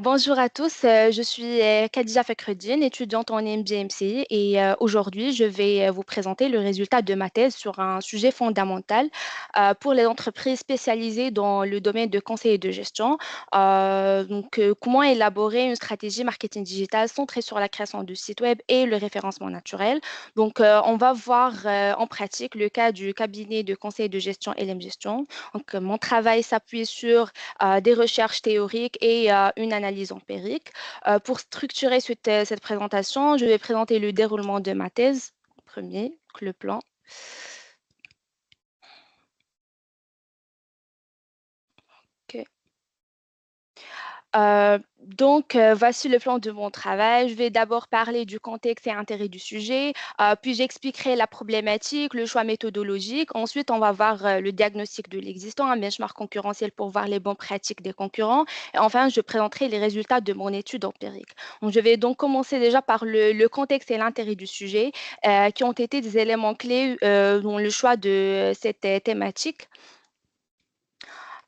Bonjour à tous, je suis Khadija Fakhreddine, étudiante en MBMCI et aujourd'hui je vais vous présenter le résultat de ma thèse sur un sujet fondamental pour les entreprises spécialisées dans le domaine de conseil et de gestion. Comment élaborer une stratégie marketing digital centrée sur la création du site web et le référencement naturel. On va voir en pratique le cas du cabinet de conseil de gestion LM Gestion. Mon travail s'appuie sur des recherches théoriques et une analyse empirique. Pour structurer cette présentation, je vais présenter le déroulement de ma thèse. Premier, donc le plan. Ok. Voici le plan de mon travail. Je vais d'abord parler du contexte et intérêt du sujet, puis j'expliquerai la problématique, le choix méthodologique. Ensuite, on va voir le diagnostic de l'existant, un benchmark concurrentiel pour voir les bonnes pratiques des concurrents. Et enfin, je présenterai les résultats de mon étude empirique. Je vais donc commencer déjà par le contexte et l'intérêt du sujet, qui ont été des éléments clés dans le choix de cette thématique.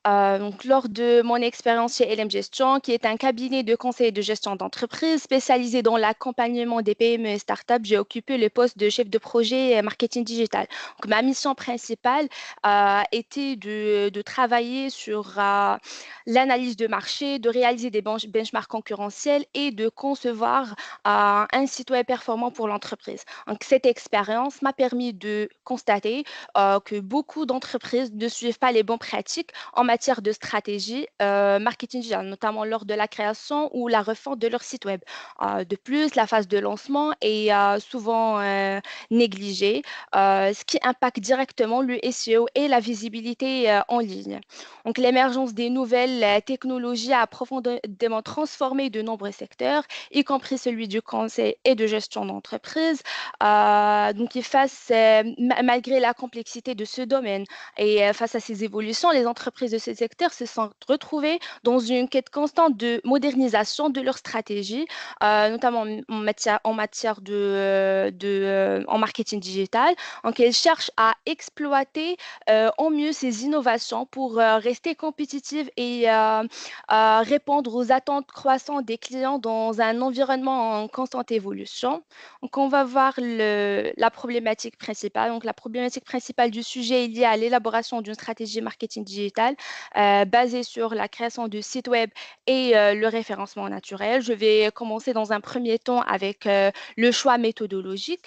Lors de mon expérience chez LM Gestion, qui est un cabinet de conseil de gestion d'entreprise spécialisé dans l'accompagnement des PME et startups, j'ai occupé le poste de chef de projet marketing digital. Ma mission principale était de travailler sur l'analyse de marché, de réaliser des benchmarks concurrentiels et de concevoir un site web performant pour l'entreprise. Cette expérience m'a permis de constater que beaucoup d'entreprises ne suivent pas les bonnes pratiques en matière de stratégie marketing digital, notamment lors de la création ou la refonte de leur site web. De plus, la phase de lancement est souvent négligée, ce qui impacte directement le SEO et la visibilité en ligne. L'émergence des nouvelles technologies a profondément transformé de nombreux secteurs, y compris celui du conseil et de gestion d'entreprise. Malgré la complexité de ce domaine et face à ces évolutions, les entreprises de ce secteur se sont retrouvées dans une quête constante de modernisation de leur stratégie, notamment en matière en marketing digital. Donc, elles cherchent à exploiter au mieux ces innovations pour rester compétitives et répondre aux attentes croissantes des clients dans un environnement en constante évolution. On va voir la problématique principale. La problématique principale du sujet est liée à l'élaboration d'une stratégie marketing digital basée sur la création de sites web et le référencement naturel. Je vais commencer dans un premier temps avec le choix méthodologique.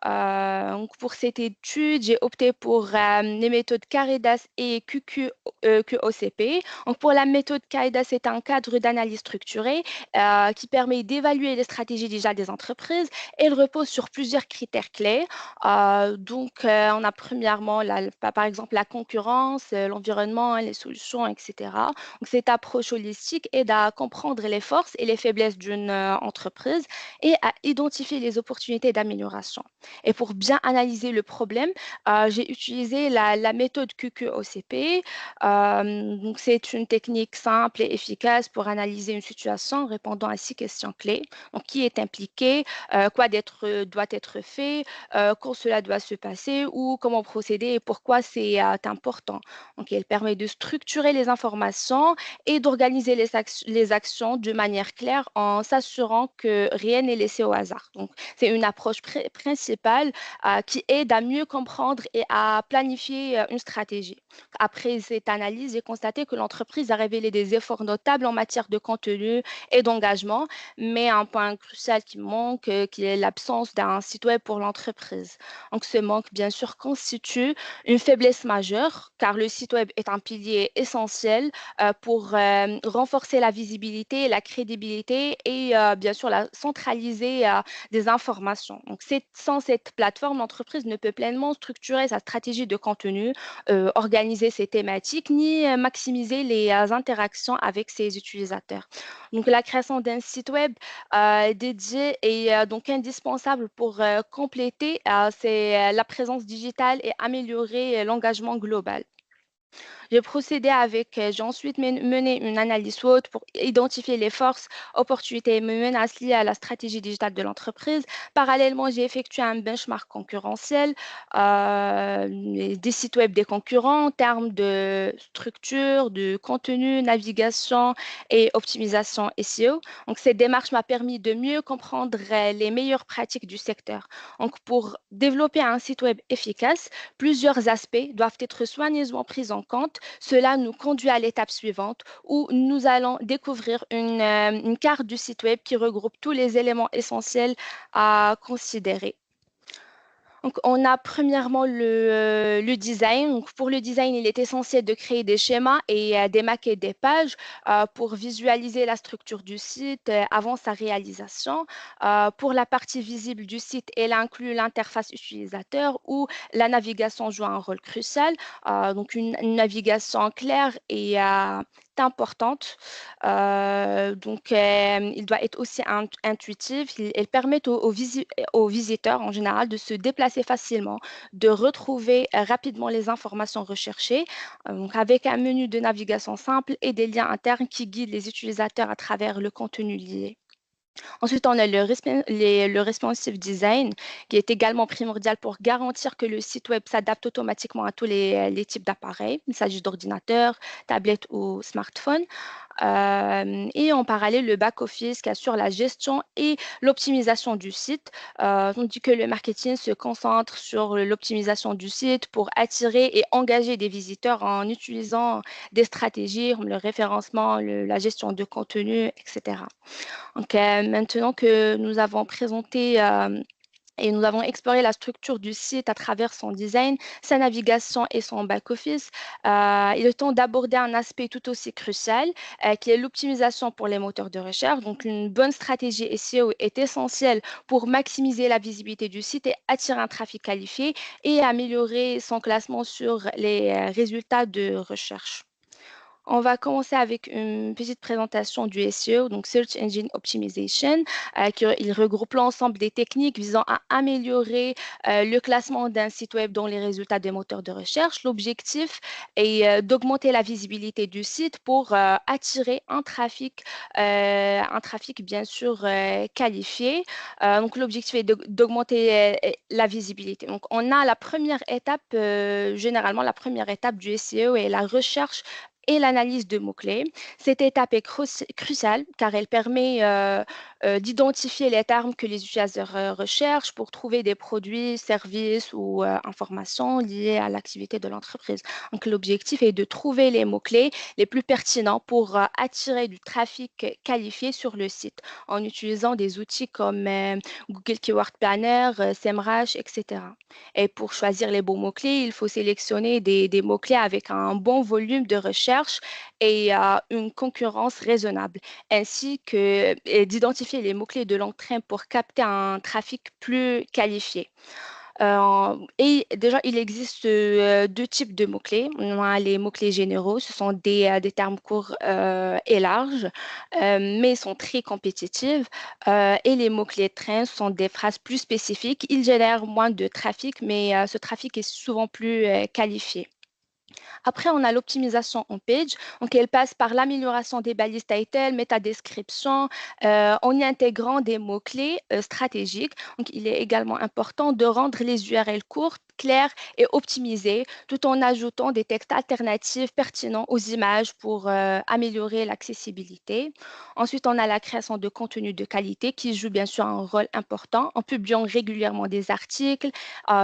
Pour cette étude, j'ai opté pour les méthodes Caridas et QOCP. Pour la méthode Caridas, c'est un cadre d'analyse structurée qui permet d'évaluer les stratégies déjà des entreprises. Elle repose sur plusieurs critères clés. On a premièrement, par exemple, la concurrence, l'environnement, les solutions, etc. Cette approche holistique aide à comprendre les forces et les faiblesses d'une entreprise et à identifier les opportunités d'amélioration. Et pour bien analyser le problème, j'ai utilisé la méthode QQOCP. C'est une technique simple et efficace pour analyser une situation répondant à 6 questions clés. Qui est impliqué, doit être fait, quand cela doit se passer ou comment procéder et pourquoi c'est important. Elle permet de structurer les informations et d'organiser les actions de manière claire en s'assurant que rien n'est laissé au hasard. C'est une approche principale qui aide à mieux comprendre et à planifier une stratégie. Après cette analyse, j'ai constaté que l'entreprise a révélé des efforts notables en matière de contenu et d'engagement, mais un point crucial qui manque, qui est l'absence d'un site web pour l'entreprise. Ce manque, bien sûr, constitue une faiblesse majeure, car le site web est un pilier essentiel pour renforcer la visibilité, la crédibilité et bien sûr centraliser des informations. Sans cette plateforme, l'entreprise ne peut pleinement structurer sa stratégie de contenu, organiser ses thématiques, ni maximiser les interactions avec ses utilisateurs. La création d'un site web dédié est donc indispensable pour compléter la présence digitale et améliorer l'engagement global. J'ai ensuite mené une analyse SWOT pour identifier les forces, opportunités et menaces liées à la stratégie digitale de l'entreprise. Parallèlement, j'ai effectué un benchmark concurrentiel des sites web des concurrents en termes de structure, de contenu, navigation et optimisation SEO. Donc, cette démarche m'a permis de mieux comprendre les meilleures pratiques du secteur. Donc, pour développer un site web efficace, plusieurs aspects doivent être soigneusement pris en compte. Cela nous conduit à l'étape suivante où nous allons découvrir une carte du site web qui regroupe tous les éléments essentiels à considérer. Donc, on a premièrement le design. Donc, pour le design, il est essentiel de créer des schémas et des maquettes des pages pour visualiser la structure du site avant sa réalisation. Pour la partie visible du site, elle inclut l'interface utilisateur où la navigation joue un rôle crucial. Donc, une navigation claire et importante. Il doit être aussi intuitif. Elle permet aux visiteurs en général de se déplacer facilement, de retrouver rapidement les informations recherchées, donc avec un menu de navigation simple et des liens internes qui guident les utilisateurs à travers le contenu lié. Ensuite, on a le responsive design qui est également primordial pour garantir que le site web s'adapte automatiquement à tous les types d'appareils. Il s'agit d'ordinateurs, tablettes ou smartphones. Et en parallèle, le back-office qui assure la gestion et l'optimisation du site, tandis que le marketing se concentre sur l'optimisation du site pour attirer et engager des visiteurs en utilisant des stratégies comme le référencement, la gestion de contenu, etc. Donc, maintenant que nous avons présenté et nous avons exploré la structure du site à travers son design, sa navigation et son back-office, il est temps d'aborder un aspect tout aussi crucial, qui est l'optimisation pour les moteurs de recherche. Donc, une bonne stratégie SEO est essentielle pour maximiser la visibilité du site et attirer un trafic qualifié et améliorer son classement sur les résultats de recherche. On va commencer avec une petite présentation du SEO, donc Search Engine Optimization, il regroupe l'ensemble des techniques visant à améliorer le classement d'un site web dans les résultats des moteurs de recherche. L'objectif est d'augmenter la visibilité du site pour attirer un trafic bien sûr qualifié. Donc l'objectif est d'augmenter la visibilité. Donc on a la première étape, généralement la première étape du SEO est la recherche et l'analyse de mots-clés. Cette étape est cruciale car elle permet d'identifier les termes que les utilisateurs recherchent pour trouver des produits, services ou informations liées à l'activité de l'entreprise. Donc, l'objectif est de trouver les mots-clés les plus pertinents pour attirer du trafic qualifié sur le site en utilisant des outils comme Google Keyword Planner, SEMrush, etc. Et pour choisir les bons mots-clés, il faut sélectionner des mots-clés avec un bon volume de recherche et une concurrence raisonnable, ainsi que et d'identifier les mots-clés de l'entraîne pour capter un trafic plus qualifié. Et déjà, il existe deux types de mots-clés. On a les mots-clés généraux, ce sont des termes courts et larges, mais sont très compétitifs. Et les mots-clés train sont des phrases plus spécifiques. Ils génèrent moins de trafic, mais ce trafic est souvent plus qualifié. Après, on a l'optimisation on page. Donc, elle passe par l'amélioration des balises title, métadescription, en y intégrant des mots-clés stratégiques. Donc, il est également important de rendre les URL courtes, claires et optimisées, tout en ajoutant des textes alternatifs pertinents aux images pour améliorer l'accessibilité. Ensuite, on a la création de contenu de qualité qui joue bien sûr un rôle important en publiant régulièrement des articles,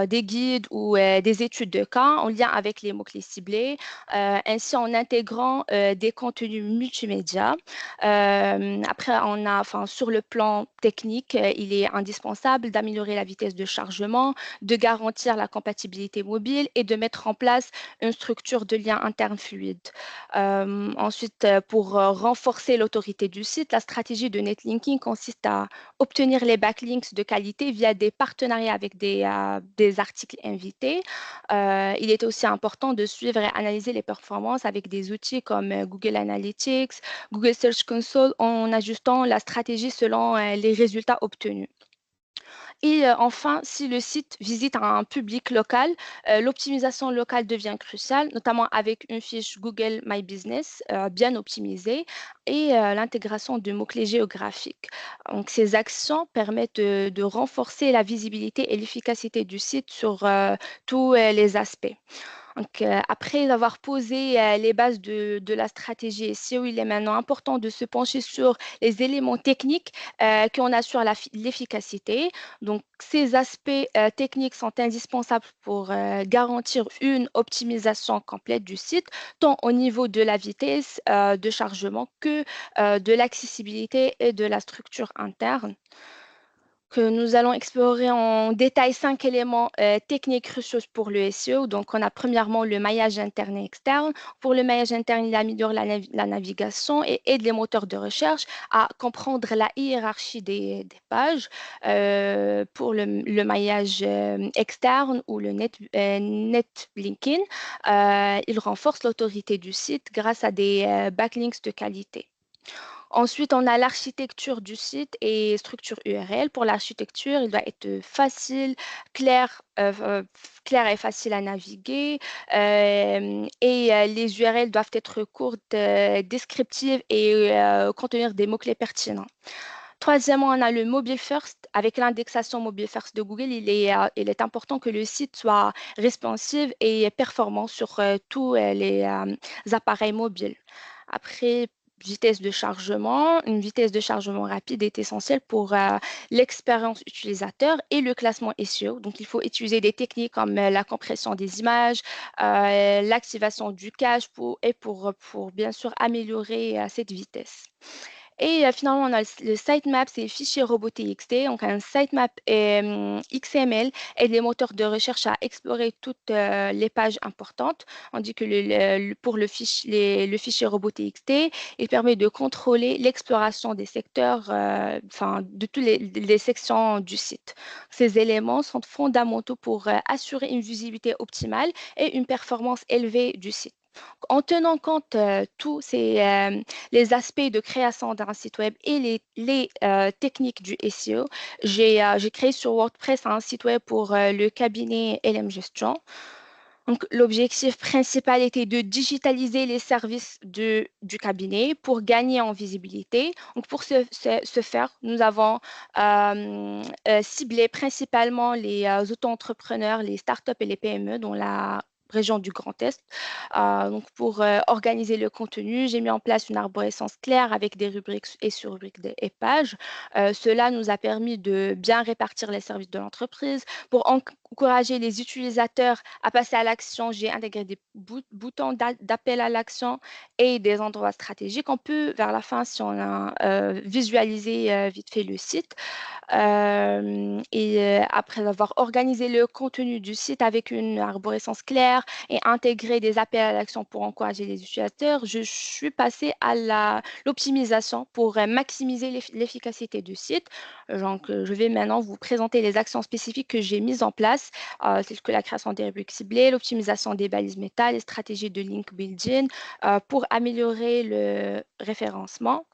des guides ou des études de cas en lien avec les mots-clés ciblés, ainsi en intégrant des contenus multimédia. Après, enfin, sur le plan technique, il est indispensable d'améliorer la vitesse de chargement, de garantir la compatibilité mobile et de mettre en place une structure de lien interne fluide. Ensuite, pour renforcer l'autorité du site, la stratégie de netlinking consiste à obtenir les backlinks de qualité via des partenariats avec des articles invités. Il est aussi important de suivre et analyser les performances avec des outils comme Google Analytics, Google Search Console en ajustant la stratégie selon les résultats obtenus. Et enfin, si le site visite un public local, l'optimisation locale devient cruciale, notamment avec une fiche Google My Business bien optimisée et l'intégration de mots-clés géographiques. Donc, ces actions permettent de renforcer la visibilité et l'efficacité du site sur tous les aspects. Donc, après avoir posé les bases de la stratégie SEO, il est maintenant important de se pencher sur les éléments techniques qui en assurent l'efficacité. Donc, ces aspects techniques sont indispensables pour garantir une optimisation complète du site, tant au niveau de la vitesse de chargement que de l'accessibilité et de la structure interne que nous allons explorer en détail 5 éléments techniques cruciaux pour le SEO. Donc, on a premièrement le maillage interne et externe. Pour le maillage interne, il améliore la navigation et aide les moteurs de recherche à comprendre la hiérarchie des pages. Pour le maillage externe ou le net linking, il renforce l'autorité du site grâce à des backlinks de qualité. Ensuite, on a l'architecture du site et structure URL. Pour l'architecture, il doit être facile, clair, clair et facile à naviguer. Et les URL doivent être courtes, descriptives et contenir des mots-clés pertinents. Troisièmement, on a le mobile first. Avec l'indexation mobile first de Google, il est important que le site soit responsive et performant sur tous les appareils mobiles. Après, vitesse de chargement, une vitesse de chargement rapide est essentielle pour l'expérience utilisateur et le classement SEO. Donc, il faut utiliser des techniques comme la compression des images, l'activation du cache pour bien sûr améliorer cette vitesse. Et finalement, on a le sitemap, c'est fichier robot.txt. Donc, un sitemap XML aide les moteurs de recherche à explorer toutes les pages importantes. On dit que pour le fichier robot.txt, il permet de contrôler l'exploration des secteurs, enfin, de toutes les sections du site. Ces éléments sont fondamentaux pour assurer une visibilité optimale et une performance élevée du site. En tenant compte tous les aspects de création d'un site web et les techniques du SEO, j'ai créé sur WordPress un site web pour le cabinet LM Gestion. Donc, l'objectif principal était de digitaliser les services du cabinet pour gagner en visibilité. Donc, pour ce faire, nous avons ciblé principalement les auto-entrepreneurs, les startups et les PME dans la région du Grand Est. Donc, pour organiser le contenu, j'ai mis en place une arborescence claire avec des rubriques et sous-rubriques et pages. Cela nous a permis de bien répartir les services de l'entreprise. Pour encourager les utilisateurs à passer à l'action, j'ai intégré des boutons d'appel à l'action et des endroits stratégiques. On peut, vers la fin, si on a visualisé vite fait le site, et après avoir organisé le contenu du site avec une arborescence claire et intégré des appels à l'action pour encourager les utilisateurs, je suis passée à l'optimisation pour maximiser l'efficacité du site. Donc, je vais maintenant vous présenter les actions spécifiques que j'ai mises en place, telles que la création des rubriques ciblées, l'optimisation des balises méta, les stratégies de link building pour améliorer le référencement.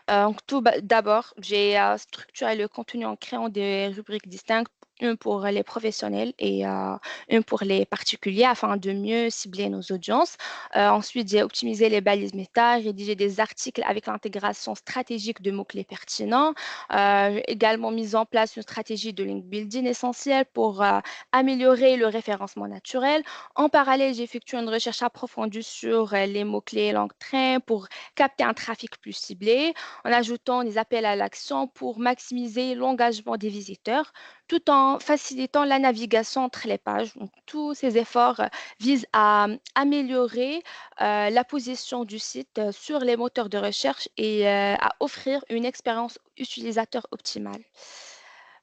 Donc, d'abord, j'ai structuré le contenu en créant des rubriques distinctes, une pour les professionnels et une pour les particuliers afin de mieux cibler nos audiences. Ensuite, j'ai optimisé les balises méta, rédigé des articles avec l'intégration stratégique de mots-clés pertinents. J'ai également mis en place une stratégie de link building essentielle pour améliorer le référencement naturel. En parallèle, j'ai effectué une recherche approfondie sur les mots-clés langue train pour capter un trafic plus ciblé en ajoutant des appels à l'action pour maximiser l'engagement des visiteurs, tout en facilitant la navigation entre les pages. Donc, tous ces efforts visent à améliorer la position du site sur les moteurs de recherche et à offrir une expérience utilisateur optimale.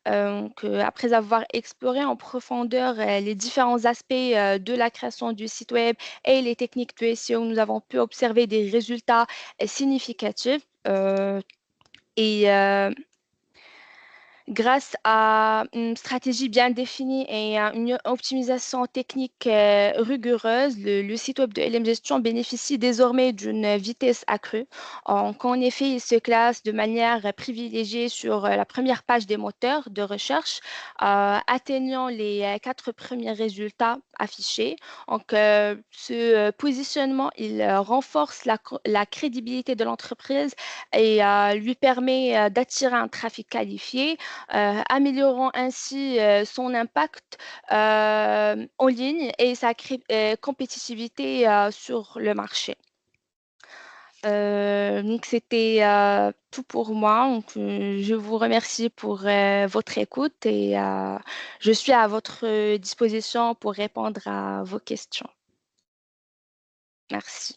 Donc, après avoir exploré en profondeur les différents aspects de la création du site web et les techniques de SEO, nous avons pu observer des résultats significatifs. Et Grâce à une stratégie bien définie et à une optimisation technique rigoureuse, le site web de LM Gestion bénéficie désormais d'une vitesse accrue. En effet, il se classe de manière privilégiée sur la première page des moteurs de recherche, atteignant les quatre premiers résultats affichés. Ce positionnement, il renforce la crédibilité de l'entreprise et lui permet d'attirer un trafic qualifié, améliorant ainsi son impact en ligne et sa compétitivité sur le marché. Donc c'était tout pour moi. Je vous remercie pour votre écoute et je suis à votre disposition pour répondre à vos questions. Merci.